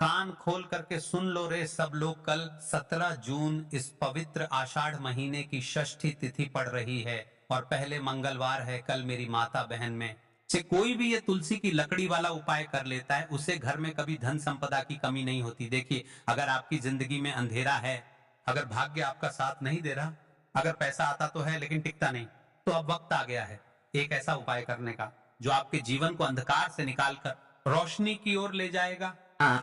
कान खोल करके सुन लो रे सब लोग, कल 17 जून इस पवित्र आषाढ़ महीने की षष्ठी तिथि पड़ रही है और पहले मंगलवार है कल मेरी माता बहन में से कोई भी ये तुलसी की लकड़ी वाला उपाय कर लेता है, उसे घर में कभी धन संपदा की कमी नहीं होती। देखिए, अगर आपकी जिंदगी में अंधेरा है, अगर भाग्य आपका साथ नहीं दे रहा, अगर पैसा आता तो है लेकिन टिकता नहीं, तो अब वक्त आ गया है एक ऐसा उपाय करने का जो आपके जीवन को अंधकार से निकालकर रोशनी की ओर ले जाएगा।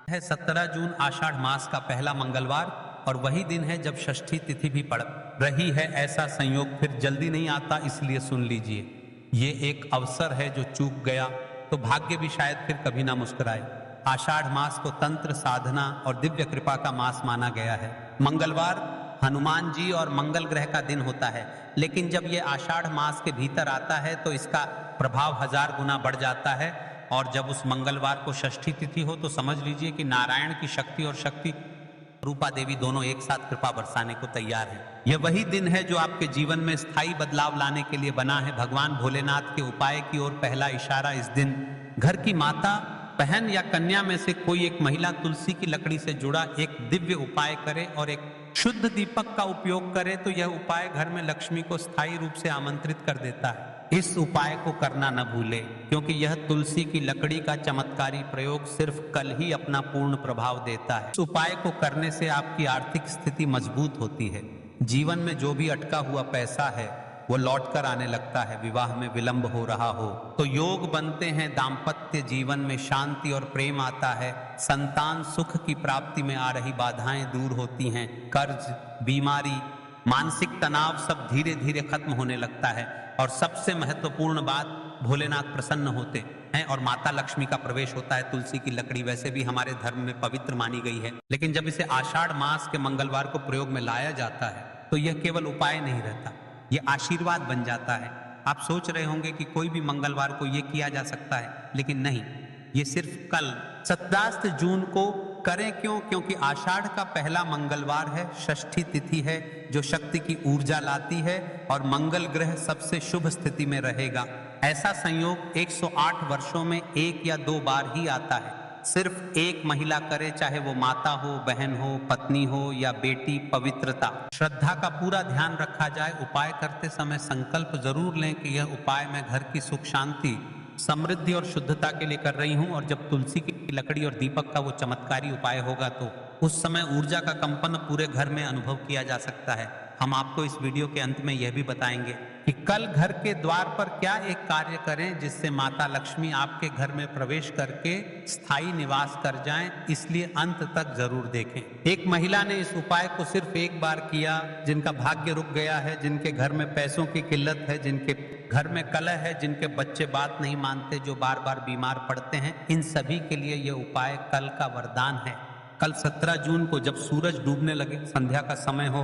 है 17 जून आषाढ़ मास का पहला मंगलवार और वही दिन है जब षष्ठी तिथि भी पड़ रही है। ऐसा संयोग फिर जल्दी नहीं आता, इसलिए सुन लीजिए। ये एक अवसर है जो चूक गया तो भाग्य भी शायद फिर कभी ना मुस्कुराए। आषाढ़ मास को तंत्र साधना और दिव्य कृपा का मास माना गया है। मंगलवार हनुमान जी और मंगल ग्रह का दिन होता है, लेकिन जब ये आषाढ़ मास के भीतर आता है तो इसका प्रभाव 1000 गुना बढ़ जाता है। और जब उस मंगलवार को षष्ठी तिथि हो तो समझ लीजिए कि नारायण की शक्ति और शक्ति रूपा देवी दोनों एक साथ कृपा बरसाने को तैयार है। यह वही दिन है जो आपके जीवन में स्थायी बदलाव लाने के लिए बना है। भगवान भोलेनाथ के उपाय की ओर पहला इशारा इस दिन घर की माता, बहन या कन्या में से कोई एक महिला तुलसी की लकड़ी से जुड़ा एक दिव्य उपाय करे और एक शुद्ध दीपक का उपयोग करे तो यह उपाय घर में लक्ष्मी को स्थायी रूप से आमंत्रित कर देता है। इस उपाय को करना न भूले, क्योंकि यह तुलसी की लकड़ी का चमत्कारी प्रयोग सिर्फ कल ही अपना पूर्ण प्रभाव देता है। इस उपाय को करने से आपकी आर्थिक स्थिति मजबूत होती है, जीवन में जो भी अटका हुआ पैसा है वो लौट कर आने लगता है। विवाह में विलंब हो रहा हो तो योग बनते हैं, दाम्पत्य जीवन में शांति और प्रेम आता है, संतान सुख की प्राप्ति में आ रही बाधाएं दूर होती हैं, कर्ज, बीमारी, मानसिक तनाव सब धीरे धीरे खत्म होने लगता है। और सबसे महत्वपूर्ण बात, भोलेनाथ प्रसन्न होते हैं और माता लक्ष्मी का प्रवेश होता है। तुलसी की लकड़ी वैसे भी हमारे धर्म में पवित्र मानी गई है, लेकिन जब इसे आषाढ़ मास के मंगलवार को प्रयोग में लाया जाता है तो यह केवल उपाय नहीं रहता, यह आशीर्वाद बन जाता है। आप सोच रहे होंगे कि कोई भी मंगलवार को यह किया जा सकता है, लेकिन नहीं, ये सिर्फ कल 17 जून को करें। क्यों? क्योंकि आषाढ़ का पहला मंगलवार है, षष्ठी तिथि है जो शक्ति की ऊर्जा लाती है और मंगल ग्रह सबसे शुभ स्थिति में रहेगा। ऐसा संयोग 108 वर्षों में एक या दो बार ही आता है। सिर्फ एक महिला करे, चाहे वो माता हो, बहन हो, पत्नी हो या बेटी। पवित्रता, श्रद्धा का पूरा ध्यान रखा जाए। उपाय करते समय संकल्प जरूर लें कि यह उपाय मैं घर की सुख शांति, समृद्धि और शुद्धता के लिए कर रही हूं। और जब तुलसी की लकड़ी और दीपक का वो चमत्कारी उपाय होगा तो उस समय ऊर्जा का कंपन पूरे घर में अनुभव किया जा सकता है। हम आपको इस वीडियो के अंत में यह भी बताएंगे कि कल घर के द्वार पर क्या एक कार्य करें जिससे माता लक्ष्मी आपके घर में प्रवेश करके स्थायी निवास कर जाएं, इसलिए अंत तक जरूर देखें। एक महिला ने इस उपाय को सिर्फ एक बार किया, जिनका भाग्य रुक गया है, जिनके घर में पैसों की किल्लत है, जिनके घर में कलह है, जिनके बच्चे बात नहीं मानते, जो बार बार बीमार पड़ते हैं, इन सभी के लिए यह उपाय कल का वरदान है। कल 17 जून को जब सूरज डूबने लगे, संध्या का समय हो,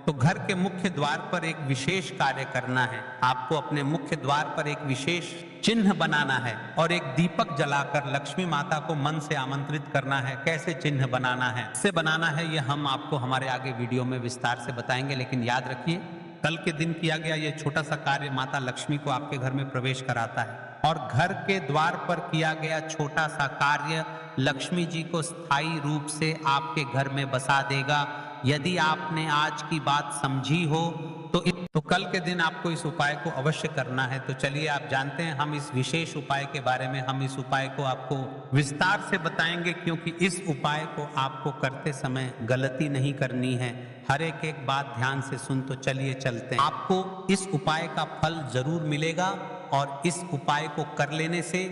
तो घर के मुख्य द्वार पर एक विशेष कार्य करना है। आपको अपने मुख्य द्वार पर एक विशेष चिन्ह बनाना है और एक दीपक जलाकर लक्ष्मी माता को मन से आमंत्रित करना है। कैसे चिन्ह बनाना है, से बनाना है, यह हम आपको हमारे आगे वीडियो में विस्तार से बताएंगे। लेकिन याद रखिए, कल के दिन किया गया यह छोटा सा कार्य माता लक्ष्मी को आपके घर में प्रवेश कराता है और घर के द्वार पर किया गया छोटा सा कार्य लक्ष्मी जी को स्थायी रूप से आपके घर में बसा देगा। यदि आपने आज की बात समझी हो तो कल के दिन आपको इस उपाय को अवश्य करना है। तो चलिए, आप जानते हैं हम इस विशेष उपाय के बारे में, हम इस उपाय को आपको विस्तार से बताएंगे, क्योंकि इस उपाय को आपको करते समय गलती नहीं करनी है। हर एक बात ध्यान से सुन। तो चलिए चलते हैं, आपको इस उपाय का फल जरूर मिलेगा और इस उपाय को कर लेने से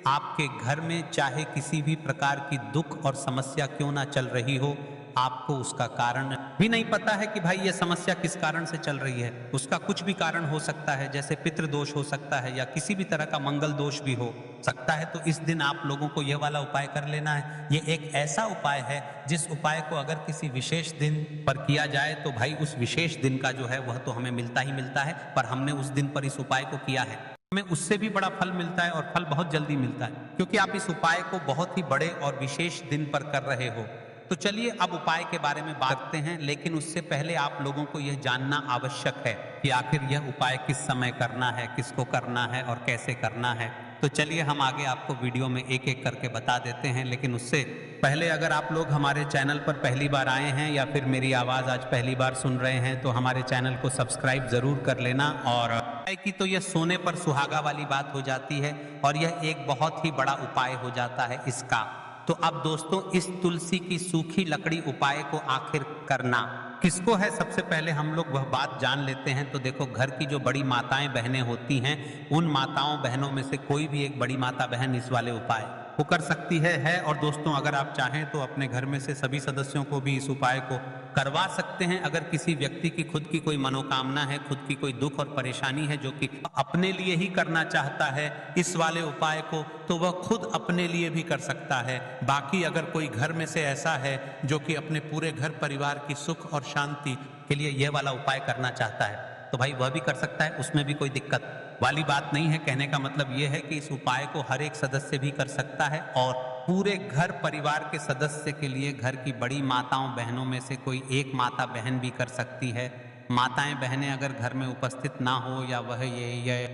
आपके घर में चाहे किसी भी प्रकार की दुख और समस्या क्यों ना चल रही हो, आपको उसका कारण भी नहीं पता है कि भाई ये समस्या किस कारण से चल रही है, उसका कुछ भी कारण हो सकता है, जैसे पितृदोष हो सकता है या किसी भी तरह का मंगल दोष भी हो सकता है। तो इस दिन आप लोगों को यह वाला उपाय कर लेना है। ये एक ऐसा उपाय है जिस उपाय को अगर किसी विशेष दिन पर किया जाए तो भाई उस विशेष दिन का जो है वह तो हमें मिलता ही मिलता है, पर हमने उस दिन पर इस उपाय को किया है, हमें उससे भी बड़ा फल मिलता है और फल बहुत जल्दी मिलता है, क्योंकि आप इस उपाय को बहुत ही बड़े और विशेष दिन पर कर रहे हो। तो चलिए अब उपाय के बारे में बात करते हैं, लेकिन उससे पहले आप लोगों को यह जानना आवश्यक है कि आखिर यह उपाय किस समय करना है, किसको करना है और कैसे करना है। तो चलिए हम आगे आपको वीडियो में एक एक करके बता देते हैं, लेकिन उससे पहले अगर आप लोग हमारे चैनल पर पहली बार आए हैं या फिर मेरी आवाज़ आज पहली बार सुन रहे हैं तो हमारे चैनल को सब्सक्राइब ज़रूर कर लेना। और कि तो यह सोने पर सुहागा वाली बात हो जाती है और यह एक बहुत ही बड़ा उपाय हो जाता है इसका। तो अब दोस्तों इस तुलसी की सूखी लकड़ी उपाय को आखिर करना किसको है, सबसे पहले हम लोग वह बात जान लेते हैं। तो देखो, घर की जो बड़ी माताएं बहनें होती हैं, उन माताओं बहनों में से कोई भी एक बड़ी माता बहन इस वाले उपाय वो कर सकती है। और दोस्तों अगर आप चाहें तो अपने घर में से सभी सदस्यों को भी इस उपाय को करवा सकते हैं। अगर किसी व्यक्ति की खुद की कोई मनोकामना है, खुद की कोई दुख और परेशानी है जो कि अपने लिए ही करना चाहता है इस वाले उपाय को, तो वह खुद अपने लिए भी कर सकता है। बाकी अगर कोई घर में से ऐसा है जो कि अपने पूरे घर परिवार की सुख और शांति के लिए यह वाला उपाय करना चाहता है तो भाई वह भी कर सकता है, उसमें भी कोई दिक्कत वाली बात नहीं है। कहने का मतलब यह है कि इस उपाय को हर एक सदस्य भी कर सकता है और पूरे घर परिवार के सदस्य के लिए घर की बड़ी माताओं बहनों में से कोई एक माता बहन भी कर सकती है। माताएं बहनें अगर घर में उपस्थित ना हो या वह ये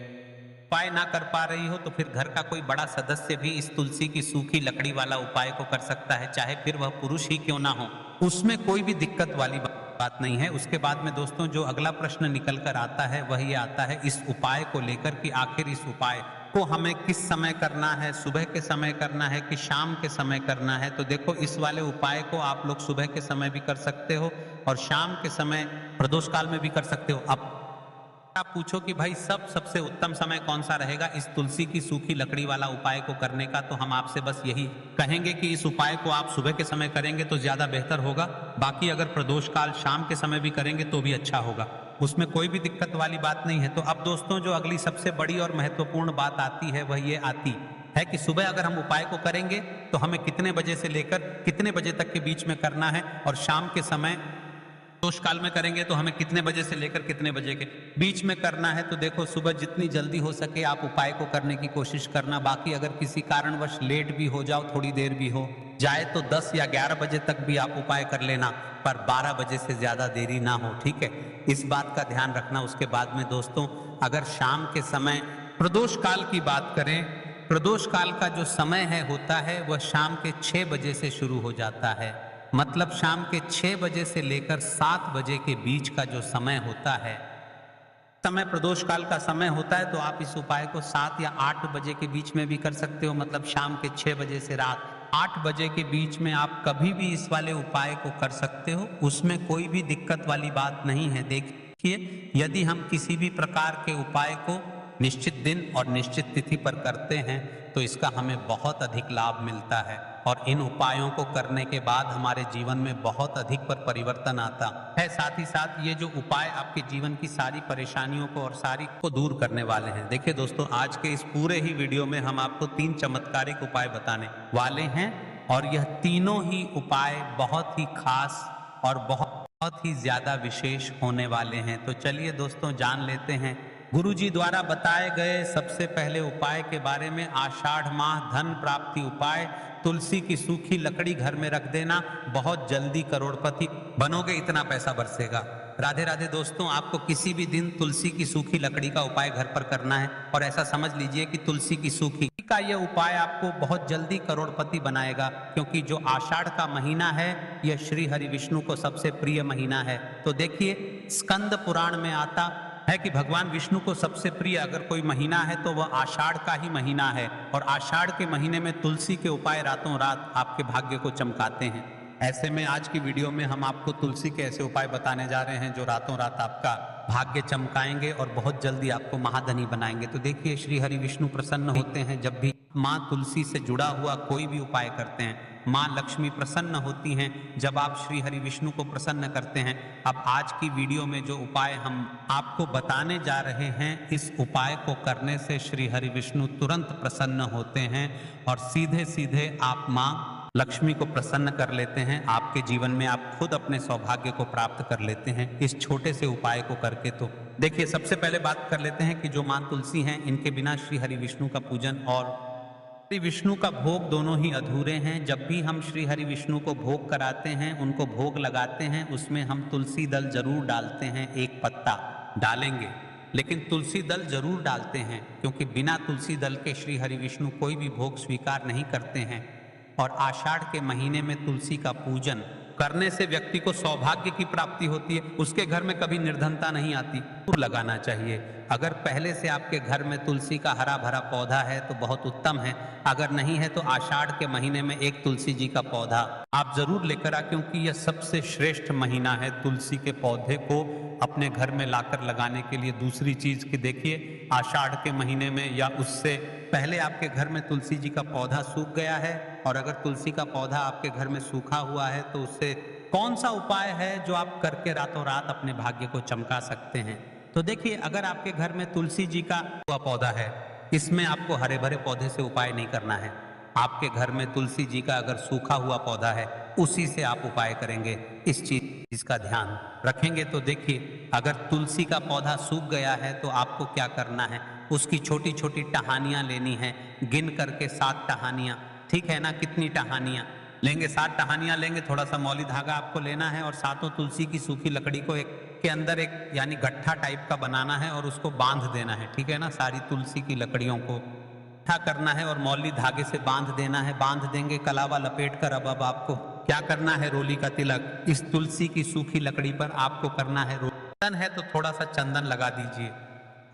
उपाय ना कर पा रही हो तो फिर घर का कोई बड़ा सदस्य भी इस तुलसी की सूखी लकड़ी वाला उपाय को कर सकता है, चाहे फिर वह पुरुष ही क्यों ना हो, उसमें कोई भी दिक्कत वाली बात नहीं है। उसके बाद में दोस्तों जो अगला प्रश्न निकल कर आता है वह ये आता है इस उपाय को लेकर कि आखिर इस उपाय को हमें किस समय करना है, सुबह के समय करना है कि शाम के समय करना है। तो देखो, इस वाले उपाय को आप लोग सुबह के समय भी कर सकते हो और शाम के समय प्रदोष काल में भी कर सकते हो। अब आप पूछो कि भाई सबसे उत्तम समय कौन सा रहेगा इस तुलसी की सूखी लकड़ी वाला उपाय को करने का, तो हम आपसे बस यही कहेंगे कि इस उपाय को आप सुबह के समय करेंगे तो ज्यादा बेहतर होगा। बाकी अगर प्रदोष काल शाम के समय भी करेंगे तो भी अच्छा होगा, उसमें कोई भी दिक्कत वाली बात नहीं है। तो अब दोस्तों जो अगली सबसे बड़ी और महत्वपूर्ण बात आती है वह ये आती है कि सुबह अगर हम उपाय को करेंगे तो हमें कितने बजे से लेकर कितने बजे तक के बीच में करना है, और शाम के समय प्रदोष काल में करेंगे तो हमें कितने बजे से लेकर कितने बजे के बीच में करना है। तो देखो, सुबह जितनी जल्दी हो सके आप उपाय को करने की कोशिश करना। बाकी अगर किसी कारणवश लेट भी हो जाओ, थोड़ी देर भी हो जाए तो 10 या 11 बजे तक भी आप उपाय कर लेना, पर 12 बजे से ज्यादा देरी ना हो, ठीक है, इस बात का ध्यान रखना। उसके बाद में दोस्तों अगर शाम के समय प्रदोष काल की बात करें, प्रदोष काल का जो समय है होता है वह शाम के 6 बजे से शुरू हो जाता है। मतलब शाम के 6 बजे से लेकर 7 बजे के बीच का जो समय होता है, समय प्रदोष काल का समय होता है। तो आप इस उपाय को 7 या 8 बजे के बीच में भी कर सकते हो। मतलब शाम के 6 बजे से रात 8 बजे के बीच में आप कभी भी इस वाले उपाय को कर सकते हो, उसमें कोई भी दिक्कत वाली बात नहीं है। देखिए, यदि हम किसी भी प्रकार के उपाय को निश्चित दिन और निश्चित तिथि पर करते हैं तो इसका हमें बहुत अधिक लाभ मिलता है और इन उपायों को करने के बाद हमारे जीवन में बहुत अधिक परिवर्तन आता है। साथ ही साथ ये जो उपाय आपके जीवन की सारी परेशानियों को और सारी को दूर करने वाले हैं। देखिए दोस्तों, आज के इस पूरे ही वीडियो में हम आपको 3 चमत्कारिक उपाय बताने वाले हैं और यह तीनों ही उपाय बहुत ही खास और बहुत ही ज्यादा विशेष होने वाले हैं। तो चलिए दोस्तों जान लेते हैं गुरुजी द्वारा बताए गए सबसे पहले उपाय के बारे में। आषाढ़ माह धन प्राप्ति उपाय, तुलसी की सूखी लकड़ी घर में रख देना, बहुत जल्दी करोड़पति बनोगे, इतना पैसा बरसेगा। राधे राधे दोस्तों, आपको किसी भी दिन तुलसी की सूखी लकड़ी का उपाय घर पर करना है और ऐसा समझ लीजिए कि तुलसी की सूखी का यह उपाय आपको बहुत जल्दी करोड़पति बनाएगा, क्योंकि जो आषाढ़ का महीना है यह श्री हरि विष्णु को सबसे प्रिय महीना है। तो देखिए, स्कंद पुराण में आता है कि भगवान विष्णु को सबसे प्रिय अगर कोई महीना है तो वह आषाढ़ का ही महीना है और आषाढ़ के महीने में तुलसी के उपाय रातों रात आपके भाग्य को चमकाते हैं। ऐसे में आज की वीडियो में हम आपको तुलसी के ऐसे उपाय बताने जा रहे हैं जो रातों रात आपका भाग्य चमकाएंगे और बहुत जल्दी आपको महाधनी बनाएंगे। तो देखिए, श्री हरि विष्णु प्रसन्न होते हैं जब भी माँ तुलसी से जुड़ा हुआ कोई भी उपाय करते हैं। माँ लक्ष्मी प्रसन्न होती हैं जब आप श्री हरि विष्णु को प्रसन्न करते हैं। अब आज की वीडियो में जो उपाय हम आपको बताने जा रहे हैं, इस उपाय को करने से श्री हरि विष्णु तुरंत प्रसन्न होते हैं और सीधे सीधे आप माँ लक्ष्मी को प्रसन्न कर लेते हैं। आपके जीवन में आप खुद अपने सौभाग्य को प्राप्त कर लेते हैं इस छोटे से उपाय को करके। तो देखिए, सबसे पहले बात कर लेते हैं कि जो माँ तुलसी हैं, इनके बिना श्री हरि विष्णु का पूजन और श्री विष्णु का भोग दोनों ही अधूरे हैं। जब भी हम श्री हरि विष्णु को भोग कराते हैं, उनको भोग लगाते हैं, उसमें हम तुलसी दल जरूर डालते हैं, एक पत्ता डालेंगे। लेकिन तुलसी दल जरूर डालते हैं, क्योंकि बिना तुलसी दल के श्री हरि विष्णु कोई भी भोग स्वीकार नहीं करते हैं। और आषाढ़ के महीने में तुलसी का पूजन करने से व्यक्ति को सौभाग्य की प्राप्ति होती है, उसके घर में कभी निर्धनता नहीं आती। फूल लगाना चाहिए। अगर पहले से आपके घर में तुलसी का हरा भरा पौधा है तो बहुत उत्तम है, अगर नहीं है तो आषाढ़ के महीने में एक तुलसी जी का पौधा आप जरूर लेकर आ, क्योंकि यह सबसे श्रेष्ठ महीना है तुलसी के पौधे को अपने घर में लाकर लगाने के लिए। दूसरी चीज कि देखिए, आषाढ़ के महीने में या उससे पहले आपके घर में तुलसी जी का पौधा सूख गया है, और अगर तुलसी का पौधा आपके घर में सूखा हुआ है तो उससे कौन सा उपाय है जो आप करके रातों रात अपने भाग्य को चमका सकते हैं। तो देखिए, अगर आपके घर में तुलसी जी का पौधा है, इसमें आपको हरे भरे पौधे से उपाय नहीं करना है। आपके घर में तुलसी जी का अगर सूखा हुआ पौधा है, उसी से आप उपाय करेंगे। इस चीज का ध्यान रखेंगे। तो देखिए, अगर तुलसी का पौधा सूख गया है तो आपको क्या करना है, उसकी छोटी छोटी टहनियां लेनी है, गिन करके 7 टहनियां। ठीक है ना, कितनी टहनियां लेंगे? 7 टहनियां लेंगे। थोड़ा सा मौली धागा आपको लेना है और सातों तुलसी की सूखी लकड़ी को एक के अंदर एक यानी गट्ठा टाइप का बनाना है और उसको बांध देना है। ठीक है ना, सारी तुलसी की लकड़ियों को इकट्ठा करना है और मौली धागे से बांध देना है। बांध देंगे, कलावा लपेट कर अब आपको क्या करना है, रोली का तिलक इस तुलसी की सूखी लकड़ी पर आपको करना है। चंदन है तो थोड़ा सा चंदन लगा दीजिए।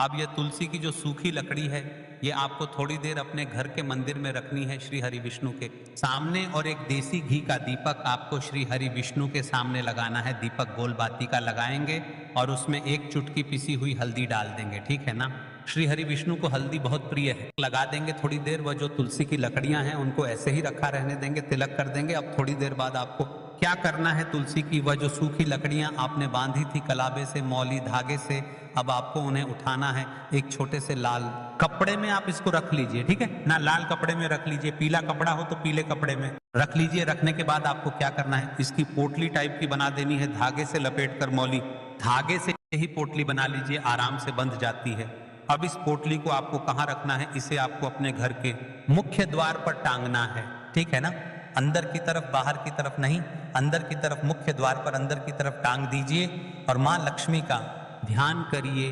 अब ये तुलसी की जो सूखी लकड़ी है, ये आपको थोड़ी देर अपने घर के मंदिर में रखनी है श्री हरि विष्णु के सामने, और एक देसी घी का दीपक आपको श्री हरि विष्णु के सामने लगाना है। दीपक गोल बाती का लगाएंगे और उसमें एक चुटकी पिसी हुई हल्दी डाल देंगे। ठीक है ना, श्री हरि विष्णु को हल्दी बहुत प्रिय है। लगा देंगे थोड़ी देर, वह जो तुलसी की लकड़ियां हैं उनको ऐसे ही रखा रहने देंगे, तिलक कर देंगे। अब थोड़ी देर बाद आपको क्या करना है, तुलसी की वह जो सूखी लकड़ियां आपने बांधी थी कलाबे से, मौली धागे से, अब आपको उन्हें उठाना है। एक छोटे से लाल कपड़े में आप इसको रख लीजिए। ठीक है ना, लाल कपड़े में रख लीजिए, पीला कपड़ा हो तो पीले कपड़े में रख लीजिए। रखने के बाद आपको क्या करना है, इसकी पोटली टाइप की बना देनी है, धागे से लपेट कर। मौली धागे से ही पोटली बना लीजिए, आराम से बंध जाती है। अब इस पोटली को आपको कहाँ रखना है, इसे आपको अपने घर के मुख्य द्वार पर टांगना है। ठीक है ना, अंदर की तरफ, बाहर की तरफ नहीं, अंदर की तरफ, मुख्य द्वार पर अंदर की तरफ टांग दीजिए। और माँ लक्ष्मी का ध्यान करिए,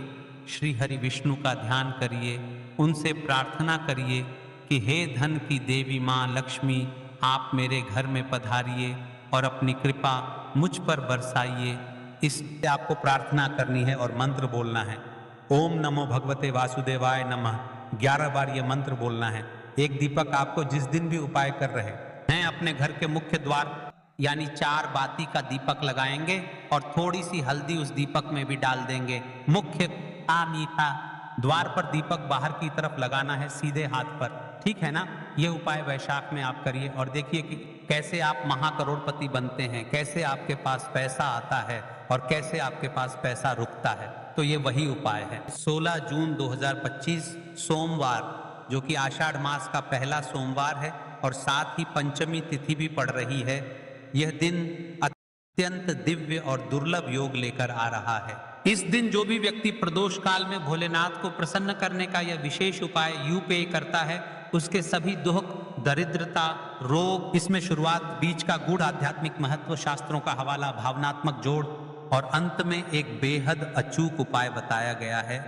श्री हरि विष्णु का ध्यान करिए, उनसे प्रार्थना करिए कि हे धन की देवी माँ लक्ष्मी, आप मेरे घर में पधारिए और अपनी कृपा मुझ पर बरसाइए। इससे आपको प्रार्थना करनी है और मंत्र बोलना है। ओम नमो भगवते वासुदेवाय नमः 11 बार ये मंत्र बोलना है। एक दीपक आपको जिस दिन भी उपाय कर रहे हैं अपने घर के मुख्य द्वार यानी 4 बाती का दीपक लगाएंगे और थोड़ी सी हल्दी उस दीपक में भी डाल देंगे। मुख्य मीठा द्वार पर दीपक बाहर की तरफ लगाना है, सीधे हाथ पर। ठीक है ना, ये उपाय वैशाख में आप करिए और देखिए कि कैसे आप महाकरोड़पति बनते हैं, कैसे आपके पास पैसा आता है और कैसे आपके पास पैसा रुकता है। तो ये वही उपाय है। 16 जून 2025 सोमवार, जो कि आषाढ़ मास का पहला सोमवार है और साथ ही पंचमी तिथि भी पड़ रही है। यह दिन अत्यंत दिव्य और दुर्लभ योग लेकर आ रहा है। इस दिन जो भी व्यक्ति प्रदोष काल में भोलेनाथ को प्रसन्न करने का यह विशेष उपाय यूपेय करता है, उसके सभी दुख, दरिद्रता, रोग, इसमें शुरुआत, बीच का गूढ़ आध्यात्मिक महत्व, शास्त्रों का हवाला, भावनात्मक जोड़ और अंत में एक बेहद अचूक उपाय बताया गया है,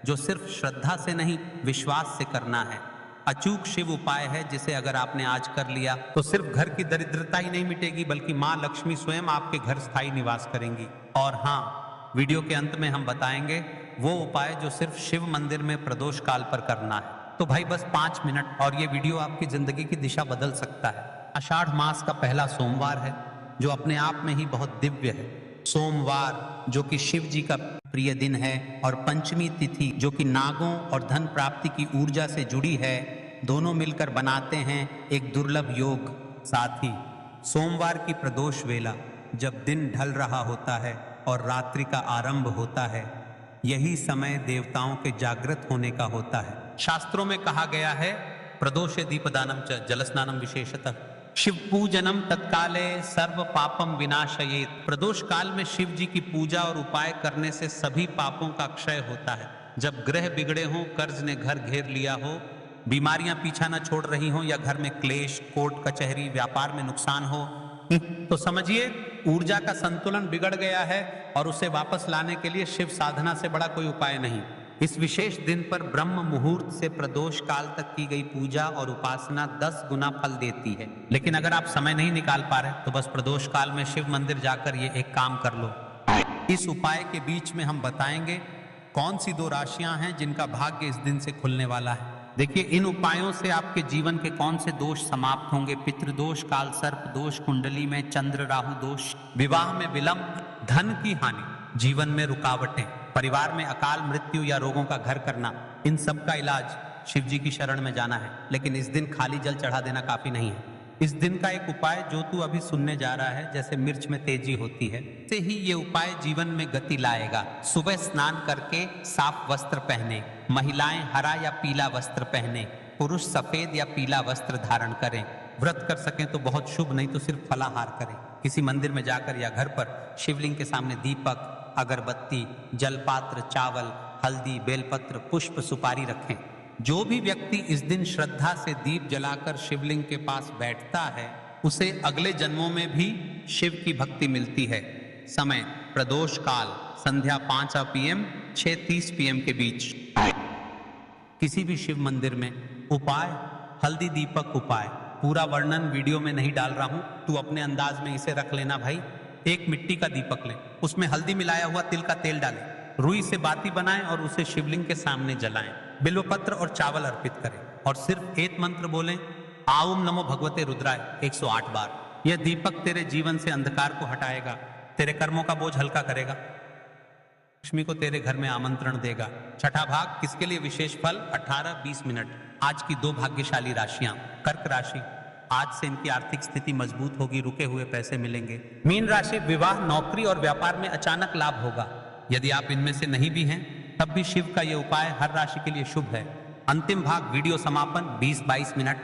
जो सिर्फ श्रद्धा से नहीं विश्वास से करना है। अचूक शिव उपाय है जिसे अगर आपने आज कर लिया तो सिर्फ घर की दरिद्रता ही नहीं मिटेगी, बल्कि माँ लक्ष्मी स्वयं आपके घर स्थायी निवास करेंगी। और हाँ, वीडियो के अंत में हम बताएंगे वो उपाय जो सिर्फ शिव मंदिर में प्रदोष काल पर करना है। तो भाई बस 5 मिनट और ये वीडियो आपकी जिंदगी की दिशा बदल सकता है। आषाढ़ मास का पहला सोमवार है जो अपने आप में ही बहुत दिव्य है। सोमवार जो कि शिव जी का प्रिय दिन है और पंचमी तिथि जो कि नागों और धन प्राप्ति की ऊर्जा से जुड़ी है, दोनों मिलकर बनाते हैं एक दुर्लभ योग। साथ ही सोमवार की प्रदोष वेला, जब दिन ढल रहा होता है और रात्रि का आरंभ होता है, यही समय देवताओं के जागृत होने का होता है। शास्त्रों में कहा गया है, प्रदोषे दीपदानम च जलस्नानम विशेषतः शिव पूजनम तत्काले सर्व पापम विनाशयेत। प्रदोष काल में शिव जी की पूजा और उपाय करने से सभी पापों का क्षय होता है। जब ग्रह बिगड़े हों, कर्ज ने घर घेर लिया हो, बीमारियां पीछा न छोड़ रही हों या घर में क्लेश, कोर्ट कचहरी, व्यापार में नुकसान हो, तो समझिए ऊर्जा का संतुलन बिगड़ गया है और उसे वापस लाने के लिए शिव साधना से बड़ा कोई उपाय नहीं। इस विशेष दिन पर ब्रह्म मुहूर्त से प्रदोष काल तक की गई पूजा और उपासना 10 गुना फल देती है। लेकिन अगर आप समय नहीं निकाल पा रहे तो बस प्रदोष काल में शिव मंदिर जाकर ये एक काम कर लो। इस उपाय के बीच में हम बताएंगे कौन सी 2 राशियां हैं जिनका भाग्य इस दिन से खुलने वाला है। देखिए, इन उपायों से आपके जीवन के कौन से दोष समाप्त होंगे। पितृदोष, काल सर्प दोष, कुंडली में चंद्र राहु दोष, विवाह में विलंब, धन की हानि, जीवन में रुकावटें, परिवार में अकाल मृत्यु या रोगों का घर करना, इन सब का इलाज शिव जी की शरण में जाना है। लेकिन इस दिन खाली जल चढ़ा देना काफी नहीं है। इस दिन का एक उपाय जो तू अभी सुनने जा रहा है, जैसे मिर्च में तेजी होती है, से ही ये उपाय जीवन में गति लाएगा। सुबह स्नान करके साफ वस्त्र पहने, महिलाएं हरा या पीला वस्त्र पहने, पुरुष सफेद या पीला वस्त्र धारण करें। व्रत कर सकें तो बहुत शुभ, नहीं तो सिर्फ फलाहार करें। किसी मंदिर में जाकर या घर पर शिवलिंग के सामने दीपक, अगरबत्ती, जलपात्र, चावल, हल्दी, बेलपत्र, पुष्प, सुपारी रखें। जो भी व्यक्ति इस दिन श्रद्धा से दीप जलाकर शिवलिंग के पास बैठता है, उसे अगले जन्मों में भी शिव की भक्ति मिलती है। समय प्रदोष काल संध्या 5 PM 6:30 PM के बीच। किसी भी शिव मंदिर में उपाय हल्दी दीपक उपाय, पूरा वर्णन वीडियो में नहीं डाल रहा हूं, तू अपने अंदाज में इसे रख लेना भाई। एक मिट्टी का दीपक लें, उसमें हल्दी मिलाया हुआ तिल का तेल डालें, रुई से बाती बनाएं और उसे शिवलिंग के सामने जलाएं। बिल्वपत्र और चावल अर्पित करें और सिर्फ एक मंत्र बोलें, आऊम नमो भगवते रुद्राय 108 बार। यह दीपक तेरे जीवन से अंधकार को हटाएगा, तेरे कर्मों का बोझ हल्का करेगा, लक्ष्मी को तेरे घर में आमंत्रण देगा। छठा भाग, किसके लिए विशेष फल 18-20 मिनट। आज की 2 भाग्यशाली राशियां। कर्क राशि, आज से इनकी आर्थिक स्थिति मजबूत होगी, रुके हुए पैसे मिलेंगे। मीन राशि, विवाह, नौकरी और व्यापार में अचानक लाभ होगा। यदि आप इनमें से नहीं भी हैं तब भी शिव का यह उपाय हर राशि के लिए शुभ है। अंतिम भाग, वीडियो समापन 20-22 मिनट।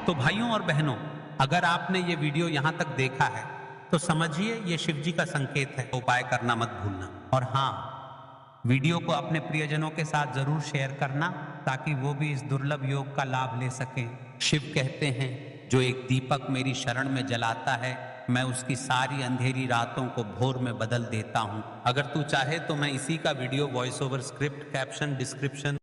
तो भाइयों और बहनों, अगर आपने ये वीडियो यहाँ तक देखा है तो समझिए ये शिव जी का संकेत है। उपाय करना मत भूलना। और हाँ, वीडियो को अपने प्रियजनों के साथ जरूर शेयर करना ताकि वो भी इस दुर्लभ योग का लाभ ले सकें। शिव कहते हैं, जो एक दीपक मेरी शरण में जलाता है, मैं उसकी सारी अंधेरी रातों को भोर में बदल देता हूं। अगर तू चाहे तो मैं इसी का video voice over, script, caption, description